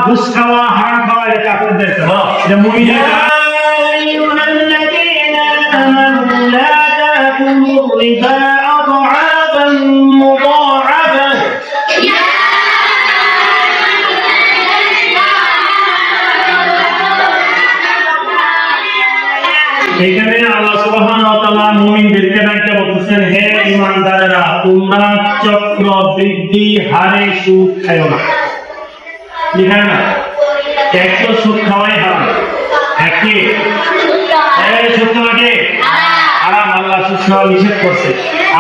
ঘুষ খাওয়া হারাম খাওয়া এটা কাফেরদের কাজ। এটা মুমিনের কাজ। আইয়ুহাল্লাযীনা আমানু লা তাকুলু রিবা আদআফান মুদাআফা। এখানে আল্লাহ সুবহানাহু ওয়া তাআলা মুমিনদেরকে ডাকতে বলতেছেন, হে ঈমানদারেরা, তোমরা চক্রবৃদ্ধি হারে সুদ খাও না। লিখা না, এক তো সুদ খাওয়াই হারাম, একই সুদ খাওয়াকে হারাম, আল্লাহ সুদ খাওয়া নিষেধ করছে।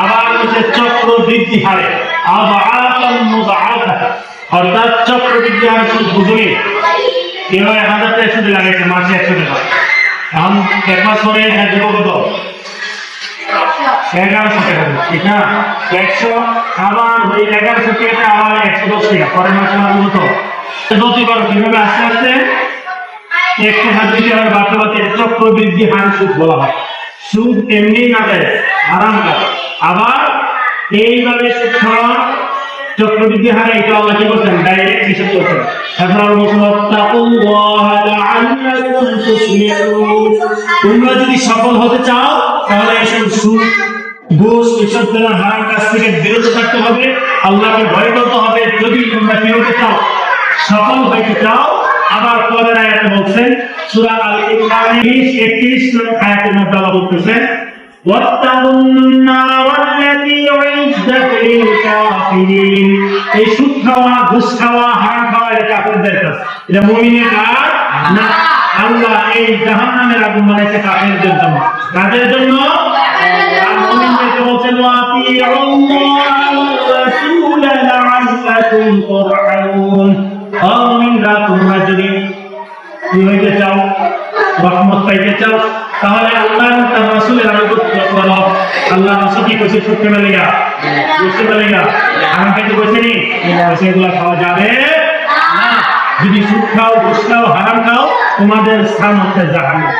আবার বলছে চক্রবৃদ্ধি হারে, আযআফান মুদাআফা, অর্থাৎ চক্রবৃদ্ধি হারে সুদ বুঝুনি কেউ 1000 টাকা সুদ লাগাইছে মাসে 100 টাকা, এখন এক মাস পরে দেবো কত? 1100 টাকা, ঠিক না? 100 আবার ওই 1100 টাকা আবার 110 টাকা, পরের মাসে আমার কত? যতই করো কিভাবে আস্তে আস্তে একটা হাত দিতে হবে, বাড়তে বাড়তে চক্রবৃদ্ধি হার সুদ বলা হয়। সুদ এমনি না দেয়, হারাম কাজ। আবার এইভাবে সুদ খাওয়া চক্রবৃদ্ধি হারে, এটা আল্লাহ কি বলছেন? ডাইরেক্ট নিষেধ করছেন। এখন আল্লাহ বলছেন, ওয়াত্তাকুল্লাহা লাআল্লাকুম তুফলিহুন। তোমরা যদি সফল হতে চাও তাহলে এইসব সুদ, ঘুষ, এসব হারাম কাজ থেকে বিরত থাকতে হবে, আল্লাহকে ভয় করতে হবে। যদি তোমরা কি হতে চাও, সফল হইতে চাও। আবার পরের আয়াতে বলছেন, সূরা আল ইমরানের 31 নম্বর আয়াতের মধ্যে আল্লাহ বলতেছেন, ওয়াত্তাকুন নারাল্লাতী উইদ্দাত লিল কাফিরিন। এই সুদ খাওয়া, ঘুষ খাওয়া, হারাম খাওয়া এটা কাফেরদের কাজ, এটা মুমিনের কাজ না। আল্লাহ এই জাহান্নামের আগুন বানাইছে কাফেরদের জন্য। কাদের জন্য? আর মুমিনদেরকে বলছেন, ওয়াতিউল্লাহ ওয়া রাসূলা লাআল্লাকুম তুরহামুন। মুমিনরা, তোমরা যদি কি হইতে চাও, রহমত পাইতে চাও, তাহলে আল্লাহ এবং তার রাসূলের আনুগত্য করো। আল্লাহ রাসূল কি কইছে? সুদ খাওয়া লাগা, বুঝতে পারলেগা? হারাম খাইতে কইছে নি? সেগুলো খাওয়া যাবে না। যদি সুদ খাও, ঘুষ খাও, হারাম খাও, তোমাদের স্থান হচ্ছে জাহান্নাম।